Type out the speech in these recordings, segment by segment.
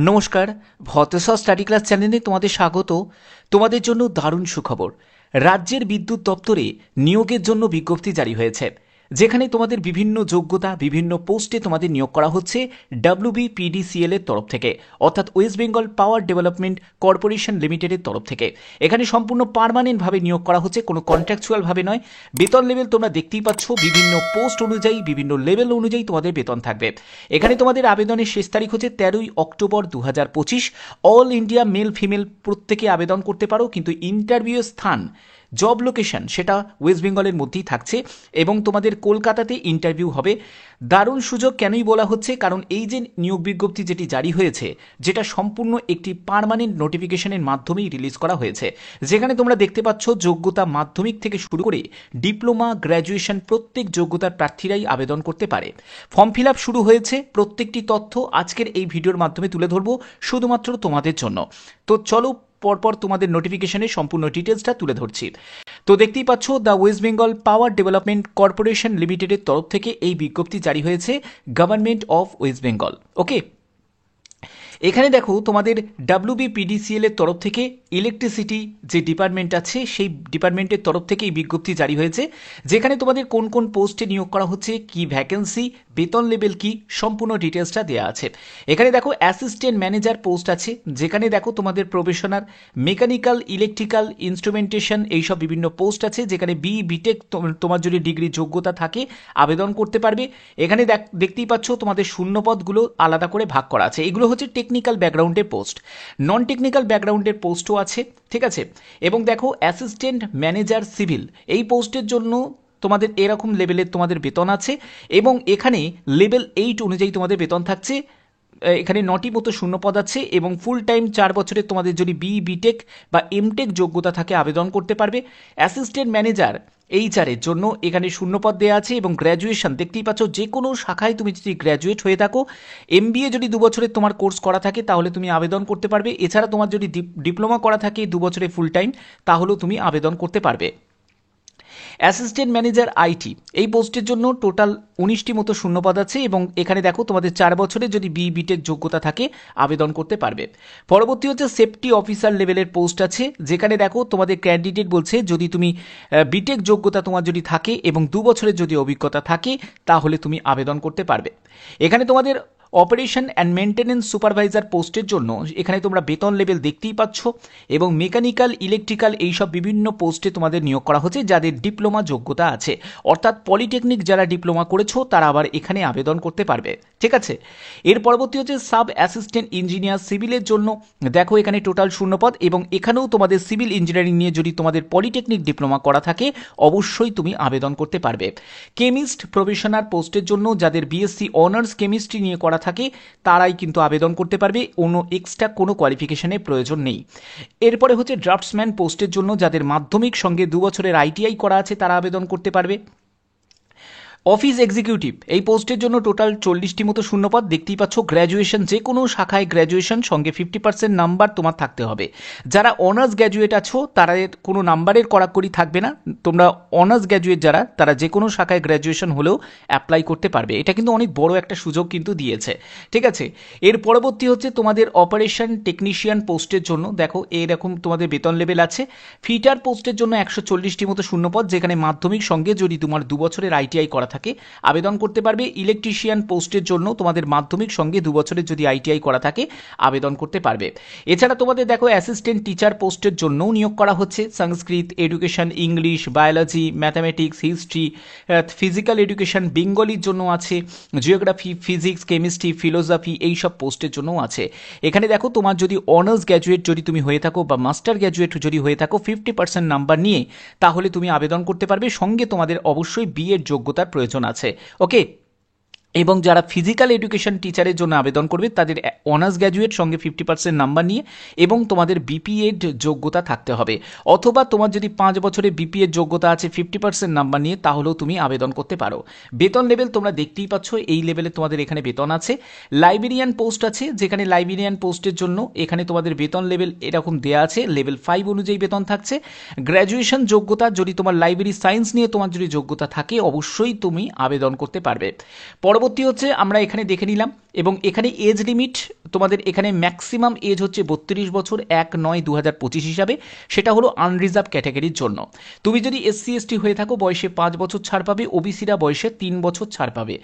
নমস্কার, ভতেশ্বর study class চ্যানেলে তোমাদের স্বাগত। তোমাদের জন্য দারুণ সুখবর। রাজ্যের বিদ্যুৎ দপ্তরে নিয়োগের জন্য বিজ্ঞপ্তি জারি হয়েছে, যেখানে তোমাদের বিভিন্ন যোগ্যতা, বিভিন্ন পোস্টে তোমাদের নিয়োগ করা হচ্ছে WBPDCL এর তরফ থেকে, অর্থাৎ West Bengal power development corporation লিমিটেডের তরফ থেকে। এখানে সম্পূর্ণ পার্মানেন্টভাবে নিয়োগ করা হচ্ছে, কোনো কন্ট্রাকচুয়ালভাবে নয়। বেতন লেভেল তোমরা দেখতেই পাচ্ছ, বিভিন্ন পোস্ট অনুযায়ী, বিভিন্ন লেভেল অনুযায়ী তোমাদের বেতন থাকবে। এখানে তোমাদের আবেদনের শেষ তারিখ হচ্ছে 13ই October 2025। All India male female প্রত্যেকে আবেদন করতে পারো, কিন্তু ইন্টারভিউয়ের স্থান, জব লোকেশন সেটা ওয়েস্ট বেঙ্গলের মধ্যেই থাকছে এবং তোমাদের কলকাতাতে ইন্টারভিউ হবে। দারুণ সুযোগ কেনই বলা হচ্ছে, কারণ এই যে নিয়োগ বিজ্ঞপ্তি যেটি জারি হয়েছে, যেটা সম্পূর্ণ একটি পার্মানেন্ট নোটিফিকেশনের মাধ্যমেই রিলিজ করা হয়েছে, যেখানে তোমরা দেখতে পাচ্ছ যোগ্যতা মাধ্যমিক থেকে শুরু করে ডিপ্লোমা, গ্র্যাজুয়েশন প্রত্যেক যোগ্যতার প্রার্থীরাই আবেদন করতে পারে। ফর্ম ফিল আপ শুরু হয়েছে। প্রত্যেকটি তথ্য আজকের এই ভিডিওর মাধ্যমে তুলে ধরবো শুধুমাত্র তোমাদের জন্য। তো চলো পরপর তোমাদের নোটিফিকেশনের সম্পূর্ণ ডিটেলসটা তুলে ধরছি। তো দেখতেই পাচ্ছ, the West Bengal power development corporation লিমিটেডের তরফ থেকে এই বিজ্ঞপ্তি জারি হয়েছে, গভর্নমেন্ট অফ ওয়েস্ট বেঙ্গল। ওকে, এখানে দেখো তোমাদের WBPDCL এর তরফ থেকে ইলেকট্রিসিটি যে ডিপার্টমেন্ট আছে, সেই ডিপার্টমেন্টের তরফ থেকে এই বিজ্ঞপ্তি জারি হয়েছে, যেখানে তোমাদের কোন কোন পোস্টে নিয়োগ করা হচ্ছে, কি ভ্যাকেন্সি, বেতন লেভেল কি, সম্পূর্ণ ডিটেলসটা দেওয়া আছে। এখানে দেখো অ্যাসিস্ট্যান্ট ম্যানেজার পোস্ট আছে, যেখানে দেখো তোমাদের প্রফেশনাল মেকানিক্যাল, ইলেকট্রিক্যাল, ইনস্ট্রুমেন্টেশন এইসব বিভিন্ন পোস্ট আছে, যেখানে বিটেক তোমার যদি ডিগ্রি যোগ্যতা থাকে আবেদন করতে পারবে। এখানে দেখতেই পাচ্ছ তোমাদের শূন্যপদগুলো আলাদা করে ভাগ করা আছে। এগুলো হচ্ছে টেকনিক্যাল ব্যাকগ্রাউন্ডের পোস্ট, নন টেকনিক্যাল ব্যাকগ্রাউন্ডের পোস্টও আছে, ঠিক আছে। এবং দেখো অ্যাসিস্ট্যান্ট ম্যানেজার সিভিল এই পোস্টের জন্য তোমাদের এরকম লেভেলের তোমাদের বেতন আছে, এবং এখানে লেভেল 8 অনুযায়ী তোমাদের বেতন থাকছে। এখানে 9টি মতো শূন্যপদ আছে এবং ফুল টাইম 4 বছরের তোমাদের যদি বিটেক বা এমটেক যোগ্যতা থাকে আবেদন করতে পারবে। অ্যাসিস্ট্যান্ট ম্যানেজার HR এর জন্য এখানে শূন্যপদ দেওয়া আছে, এবং গ্র্যাজুয়েশন দেখতেই পাচ্ছ, যে কোনো শাখায় তুমি যদি গ্র্যাজুয়েট হয়ে থাকো, MBA যদি 2 বছরের তোমার কোর্স করা থাকে তাহলে তুমি আবেদন করতে পারবে। এছাড়া তোমার যদি ডিপ্লোমা করা থাকে 2 বছরের ফুল টাইম, তাহলেও তুমি আবেদন করতে পারবে। অ্যাসিস্ট্যান্ট ম্যানেজার IT এই পোস্টের জন্য টোটাল 19টি মতো শূন্যপদ আছে, এবং এখানে দেখো তোমাদের 4 বছরের যদি বিটেক যোগ্যতা থাকে আবেদন করতে পারবে। পরবর্তী হচ্ছে সেফটি অফিসার লেভেলের পোস্ট আছে, যেখানে দেখো তোমাদের ক্যান্ডিডেট বলছে যদি তুমি বিটেক যোগ্যতা তোমার যদি থাকে এবং 2 বছরের যদি অভিজ্ঞতা থাকে তাহলে তুমি আবেদন করতে পারবে। এখানে তোমাদের অপারেশন অ্যান্ড মেনটেন্যান্স সুপারভাইজার পোস্টের জন্য এখানে তোমরা বেতন লেভেল দেখতেই পাচ্ছ, এবং মেকানিক্যাল, ইলেকট্রিক্যাল এইসব বিভিন্ন পোস্টে তোমাদের নিয়োগ করা হচ্ছে যাদের ডিপ্লোমা যোগ্যতা আছে, অর্থাৎ পলিটেকনিক যারা ডিপ্লোমা করেছো তারা আবার এখানে আবেদন করতে পারবে, ঠিক আছে। এর পরবর্তী হচ্ছে সাব অ্যাসিস্ট্যান্ট ইঞ্জিনিয়ার সিভিলের জন্য। দেখো এখানে টোটাল শূন্যপদ, এবং এখানেও তোমাদের সিভিল ইঞ্জিনিয়ারিং নিয়ে যদি তোমাদের পলিটেকনিক ডিপ্লোমা করা থাকে অবশ্যই তুমি আবেদন করতে পারবে। কেমিস্ট প্রফেশনাল পোস্টের জন্য যাদের BSc অনার্স কেমিস্ট্রি নিয়ে করা থাকে তারাই কিন্তু আবেদন করতে পারবে, কোনো এক্সট্রা কোনো কোয়ালিফিকেশনের প্রয়োজন নেই। এরপরে হচ্ছে ড্রাফটসম্যান পোস্টের জন্য যাদের মাধ্যমিক সঙ্গে 2 বছরের ITI করা আছে তারা আবেদন করতে পারবে। অফিস এক্সিকিউটিভ এই পোস্টের জন্য টোটাল 40টি মতো শূন্যপদ দেখতেই পাচ্ছ। গ্র্যাজুয়েশন, যে কোনো শাখায় গ্র্যাজুয়েশন সঙ্গে 50% নাম্বার তোমার থাকতে হবে। যারা অনার্স গ্র্যাজুয়েট আছো তারা কোনো নাম্বারের কড়াকড়ি থাকবে না, তোমরা অনার্স গ্র্যাজুয়েট যারা তারা যে কোনো শাখায় গ্র্যাজুয়েশন হলেও অ্যাপ্লাই করতে পারবে। এটা কিন্তু অনেক বড় একটা সুযোগ কিন্তু দিয়েছে, ঠিক আছে। এর পরবর্তী হচ্ছে তোমাদের অপারেশন টেকনিশিয়ান পোস্টের জন্য। দেখো এইরকম তোমাদের বেতন লেভেল আছে। ফিটার পোস্টের জন্য 140টি মতো শূন্যপদ, যেখানে মাধ্যমিক সঙ্গে যদি তোমার 2 বছরের ITI করা থাকে আবেদন করতে পারবে। ইলেকট্রিশিয়ান পোস্টের জন্য তোমাদের মাধ্যমিক সঙ্গে 2 বছরের যদি ITI করা থাকে আবেদন করতে পারবে। এছাড়া তোমাদের দেখো অ্যাসিস্ট্যান্ট টিচার পোস্টের জন্যও নিয়োগ করা হচ্ছে। Sanskrit education, English, biology, mathematics, history, physical education, বেঙ্গলির জন্য আছে। জিওগ্রাফি, ফিজিক্স, কেমিস্ট্রি, ফিলোসফি এইসব পোস্টের জন্যও আছে। এখানে দেখো তোমার যদি অনার্স গ্র্যাজুয়েট যদি তুমি হয়ে থাকো বা মাস্টার গ্র্যাজুয়েট যদি হয়ে থাকো 50% নাম্বার নিয়ে, তাহলে তুমি আবেদন করতে পারবে। সঙ্গে তোমাদের অবশ্যই BEd যোগ্যতার প্রয়োজন আছে, ওকে। এবং যারা ফিজিক্যাল এডুকেশন টিচারের জন্য আবেদন করবে তাদের অনার্স গ্র্যাজুয়েট সঙ্গে 50% নাম্বার নিয়ে এবং তোমাদের BPEd যোগ্যতা থাকতে হবে, অথবা তোমার যদি 5 বছরের BPEd যোগ্যতা আছে 50% নাম্বার নিয়ে, তাহলেও তুমি আবেদন করতে পারো। বেতন লেভেল তোমরা দেখতেই পাচ্ছ, এই লেভেলে তোমাদের এখানে বেতন আছে। লাইব্রেরিয়ান পোস্ট আছে, যেখানে লাইব্রেরিয়ান পোস্টের জন্য এখানে তোমাদের বেতন লেভেল এরকম দেওয়া আছে, লেভেল 5 অনুযায়ী বেতন থাকছে। গ্র্যাজুয়েশন যোগ্যতা যদি তোমার লাইব্রেরি সায়েন্স নিয়ে তোমার যদি যোগ্যতা থাকে অবশ্যই তুমি আবেদন করতে পারবে। পরবর্তী পরবর্তী হচ্ছে আমরা এখানে দেখে নিলাম, এবং এখানে এজ লিমিট তোমাদের এখানে ম্যাক্সিমাম এজ হচ্ছে 32 বছর 1/9/2025 হিসাবে, সেটা হলো আনরিজার্ভ ক্যাটাগরির জন্য। তুমি যদি SC ST হয়ে থাকো বয়সে 5 বছর ছাড় পাবে, ওবিসিরা বয়সে 3 বছর ছাড় পাবে।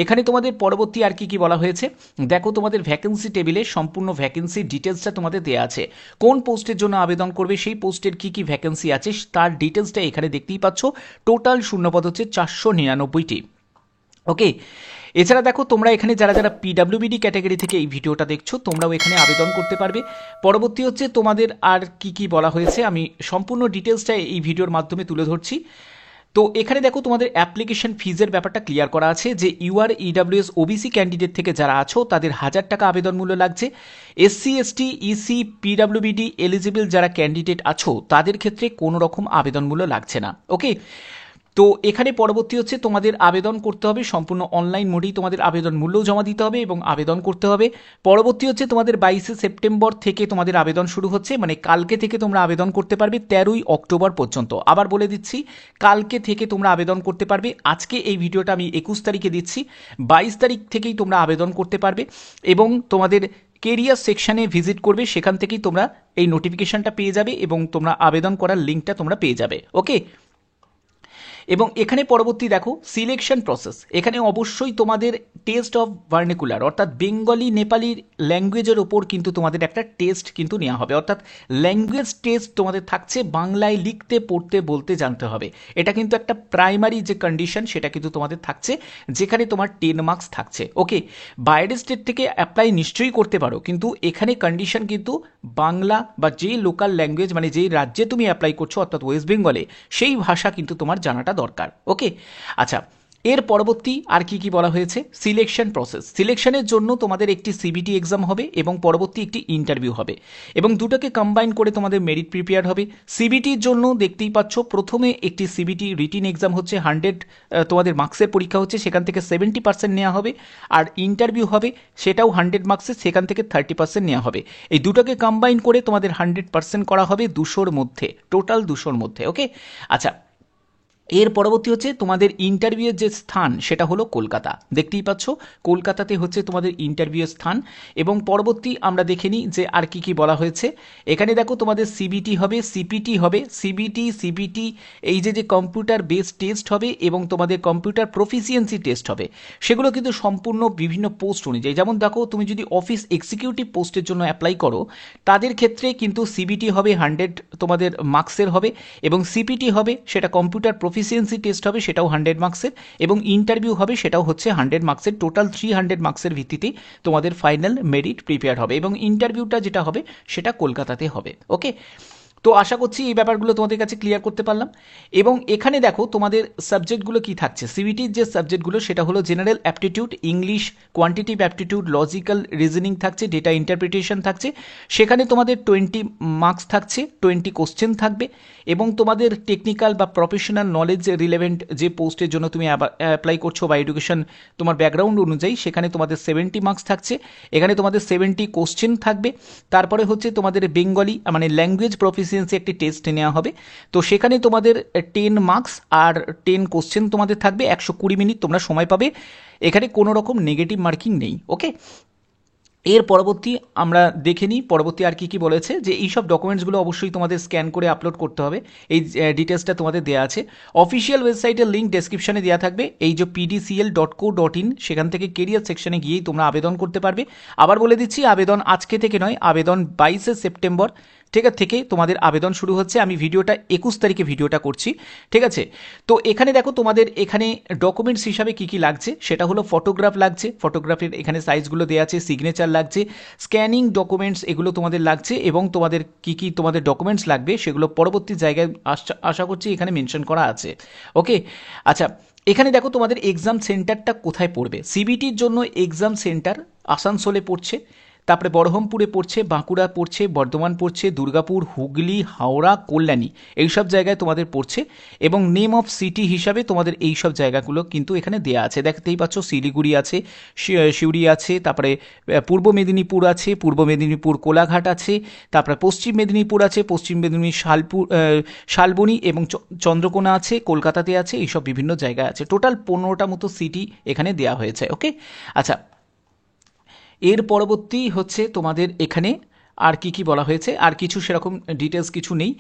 এখানে তোমাদের পরবর্তী আর কি বলা হয়েছে দেখো, তোমাদের ভ্যাকেন্সি টেবিলে সম্পূর্ণ ভ্যাকেন্সি ডিটেলসটা তোমাদের দেওয়া আছে। কোন পোস্টের জন্য আবেদন করবে, সেই পোস্টের কি ভ্যাকেন্সি আছে তার ডিটেলসটা এখানে দেখতেই পাচ্ছ। টোটাল শূন্যপদ হচ্ছে 499টি। ওকে, এছাড়া দেখো তোমরা এখানে যারা যারা PWBD ক্যাটাগরি থেকে এই ভিডিওটা দেখছো তোমরাও এখানে আবেদন করতে পারবে। পরবর্তী হচ্ছে তোমাদের আর কি বলা হয়েছে, আমি সম্পূর্ণ ডিটেলসটা এই ভিডিওর মাধ্যমে তুলে ধরছি। তো এখানে দেখো তোমাদের অ্যাপ্লিকেশন ফিজের ব্যাপারটা ক্লিয়ার করা আছে যে UR EWS OBC ক্যান্ডিডেট থেকে যারা আছো তাদের 1000 টাকা আবেদন মূল্য লাগছে। SC ST EC PWBD eligible যারা ক্যান্ডিডেট আছো তাদের ক্ষেত্রে কোনো রকম আবেদন মূল্য লাগছে না। ওকে, তো এখানে পরবর্তী হচ্ছে তোমাদের আবেদন করতে হবে সম্পূর্ণ অনলাইন মোডেই, তোমাদের আবেদন মূল্যও জমা দিতে হবে এবং আবেদন করতে হবে। পরবর্তী হচ্ছে তোমাদের 22 সেপ্টেম্বর থেকে তোমাদের আবেদন শুরু হচ্ছে, মানে কালকে থেকে তোমরা আবেদন করতে পারবে 13 অক্টোবর পর্যন্ত। আবার বলে দিচ্ছি, কালকে থেকে তোমরা আবেদন করতে পারবে। আজকে এই ভিডিওটা আমি 21 তারিখে দিচ্ছি, 22 তারিখ থেকেই তোমরা আবেদন করতে পারবে এবং তোমাদের কেরিয়ার সেকশানে ভিজিট করবে, সেখান থেকেই তোমরা এই নোটিফিকেশনটা পেয়ে যাবে এবং তোমরা আবেদন করার লিঙ্কটা তোমরা পেয়ে যাবে। ওকে, এবং এখানে পরবর্তী দেখো সিলেকশন প্রসেস, এখানে অবশ্যই তোমাদের টেস্ট অফ ভার্নিকুলার অর্থাৎ বেঙ্গলি নেপালি ল্যাঙ্গুয়েজের ওপর কিন্তু তোমাদের একটা টেস্ট কিন্তু নেওয়া হবে, অর্থাৎ ল্যাঙ্গুয়েজ টেস্ট তোমাদের থাকছে, বাংলায় লিখতে পড়তে বলতে জানতে হবে। এটা কিন্তু একটা প্রাইমারি যে কন্ডিশন সেটা কিন্তু তোমাদের থাকছে, যেখানে তোমার 10 মার্কস থাকছে। ওকে, বাইরের স্টেট থেকে অ্যাপ্লাই নিশ্চয়ই করতে পারো, কিন্তু এখানে কন্ডিশন কিন্তু বাংলা বা যে লোকাল ল্যাঙ্গুয়েজ মানে যেই রাজ্যে তুমি অ্যাপ্লাই করছো অর্থাৎ ওয়েস্ট বেঙ্গলে, সেই ভাষা কিন্তু তোমার জানাটা দরকার। ওকে, আচ্ছা, এর পরবর্তী আর কি বলা হয়েছে, সিলেকশন প্রসেস। সিলেকশনের জন্য তোমাদের একটি CBT এক্সাম হবে এবং পরবর্তী একটি ইন্টারভিউ হবে, এবং দুটোকে কম্বাইন করে তোমাদের মেরিট প্রিপেয়ার হবে। CBTর জন্য দেখতেই পাচ্ছ প্রথমে একটি CBT রিটিন এক্সাম হচ্ছে, 100 তোমাদের মার্কসের পরীক্ষা হচ্ছে, সেখান থেকে 70% নেওয়া হবে। আর ইন্টারভিউ হবে, সেটাও 100 মার্কসের, সেখান থেকে 30% নেওয়া হবে। এই দুটোকে কম্বাইন করে তোমাদের 100% করা হবে 200-র মধ্যে, টোটাল 200-র মধ্যে। ওকে, আচ্ছা, এর পরবর্তী হচ্ছে তোমাদের ইন্টারভিউয়ের যে স্থান সেটা হলো কলকাতা। দেখতেই পাচ্ছ কলকাতাতে হচ্ছে তোমাদের ইন্টারভিউয়ের স্থান। এবং পরবর্তী আমরা দেখে নিই যে আর কি বলা হয়েছে। এখানে দেখো তোমাদের CBT হবে, CPT হবে, CPT এই যে কম্পিউটার বেসড টেস্ট হবে এবং তোমাদের কম্পিউটার প্রফিসিয়েন্সি টেস্ট হবে। সেগুলো কিন্তু সম্পূর্ণ বিভিন্ন পোস্ট অনুযায়ী, যেমন দেখো তুমি যদি অফিস এক্সিকিউটিভ পোস্টের জন্য অ্যাপ্লাই করো তাদের ক্ষেত্রে কিন্তু CBT হবে 100 তোমাদের মার্কসের হবে, এবং CPT হবে সেটা কম্পিউটার প্রফিসিয়েন্সি টেস্ট হবে, সেটাও 100 মার্কসের, এবং ইন্টারভিউ হবে সেটাও হচ্ছে 100 মার্কসের। টোটাল 300 মার্কসের ভিত্তিতে তোমাদের ফাইনাল মেরিট প্রিপেয়ার হবে, এবং ইন্টারভিউটা যেটা হবে সেটা কলকাতাতে হবে। ওকে, তো আশা করছি এই ব্যাপারগুলো তোমাদের কাছে ক্লিয়ার করতে পারলাম। এবং এখানে দেখো তোমাদের সাবজেক্টগুলো কি থাকছে, CBTর যে সাবজেক্টগুলো সেটা হলো general aptitude, English, quantitative aptitude, logical reasoning থাকছে, ডেটা ইন্টারপ্রিটেশন থাকছে। সেখানে তোমাদের 20 মার্কস থাকছে, 20 কোশ্চেন থাকবে, এবং তোমাদের টেকনিক্যাল বা প্রফেশনাল নলেজ রিলেভেন্ট যে পোস্টের জন্য তুমি অ্যাপ্লাই করছো বা এডুকেশন তোমার ব্যাকগ্রাউন্ড অনুযায়ী সেখানে তোমাদের 70 মার্কস থাকছে। এখানে তোমাদের 70 কোশ্চেন থাকবে। তারপরে হচ্ছে তোমাদের বেঙ্গলি মানে ল্যাঙ্গুয়েজ প্রফিসিয়েন্সি একটি টেস্ট নেওয়া হবে, তো সেখানে তোমাদের 10 মার্কস আর 10 কোশ্চেন তোমাদের থাকবে, 120 মিনিট তোমরা সময় পাবে। এখানে কোনো রকম নেগেটিভ মার্কিং নেই। ওকে, এর পরবর্তী আমরা দেখে নিই পরবর্তী আর কি বলেছে, যে এইসব ডকুমেন্টসগুলো অবশ্যই তোমাদের স্ক্যান করে আপলোড করতে হবে। এই ডিটেলসটা তোমাদের দেওয়া আছে অফিসিয়াল ওয়েবসাইটের লিঙ্ক ডেসক্রিপশনে দেওয়া থাকবে, এই যে pdcl.co.in, সেখান থেকে কেরিয়ার সেকশনে গিয়েই তোমরা আবেদন করতে পারবে। আবার বলে দিচ্ছি, আবেদন আজকে থেকে নয়, আবেদন 22 সেপ্টেম্বর থেকে তোমাদের আবেদন শুরু হচ্ছে। আমি ভিডিওটা 21 তারিখে ভিডিওটা করছি, ঠিক আছে। তো এখানে দেখো তোমাদের এখানে ডকুমেন্টস হিসাবে কি লাগছে, সেটা হলো ফটোগ্রাফ লাগছে, ফটোগ্রাফের এখানে সাইজগুলো দেওয়া আছে, সিগনেচার লাগছে, স্ক্যানিং ডকুমেন্টস এগুলো তোমাদের লাগছে, এবং তোমাদের কি তোমাদের ডকুমেন্টস লাগবে সেগুলো পরবর্তী জায়গায় আশা করছি এখানে মেনশন করা আছে। ওকে, আচ্ছা, এখানে দেখো তোমাদের এক্সাম সেন্টারটা কোথায় পড়বে। CBTর জন্য এক্সাম সেন্টার আসানসোলে পড়ছে, তারপরে বহরমপুরে পড়ছে, বাঁকুড়া পড়ছে, বর্ধমান পড়ছে, দুর্গাপুর, হুগলি, হাওড়া, কল্যাণী, এইসব জায়গায় তোমাদের পড়ছে। এবং নেম অফ সিটি হিসাবে তোমাদের এই সব জায়গাগুলো কিন্তু এখানে দেয়া আছে, দেখতেই পাচ্ছ। শিলিগুড়ি আছে, সিউড়ি আছে, তারপরে পূর্ব মেদিনীপুর আছে, পূর্ব মেদিনীপুর কোলাঘাট আছে, তারপরে পশ্চিম মেদিনীপুর আছে, পশ্চিম মেদিনীপুর শালবনী এবং চন্দ্রকোনা আছে, কলকাতাতে আছে, এইসব বিভিন্ন জায়গায় আছে। টোটাল 15টা মতো সিটি এখানে দেওয়া হয়েছে। ওকে, আচ্ছা, এর পরবর্তী হচ্ছে তোমাদের এখানে আর কি কি বলা হয়েছে, আর কিছু সেরকম ডিটেলস কিছু নেই।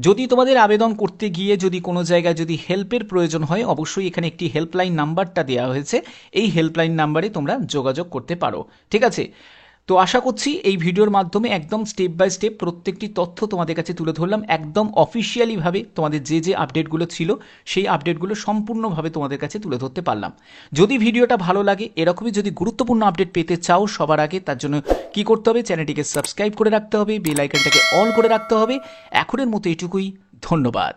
যদি তোমাদের আবেদন করতে গিয়ে যদি কোনো জায়গায় যদি হেল্পের প্রয়োজন হয়, অবশ্যই এখানে একটি হেল্পলাইন নাম্বারটা দেওয়া হয়েছে, এই হেল্পলাইন নাম্বারে তোমরা যোগাযোগ করতে পারো। ঠিক আছে, তো আশা করছি এই ভিডিওর মাধ্যমে একদম স্টেপ বাই স্টেপ প্রত্যেকটি তথ্য তোমাদের কাছে তুলে ধরলাম, একদম অফিসিয়ালিভাবে তোমাদের যে যে আপডেটগুলো ছিল সেই আপডেটগুলো সম্পূর্ণভাবে তোমাদের কাছে তুলে ধরতে পারলাম। যদি ভিডিওটা ভালো লাগে, এরকমই যদি গুরুত্বপূর্ণ আপডেট পেতে চাও সবার আগে, তার জন্য কি করতে হবে, চ্যানেলটিকে সাবস্ক্রাইব করে রাখতে হবে, বেল আইকনটাকে অল করে রাখতে হবে। এখনের মতো এটুকুই, ধন্যবাদ।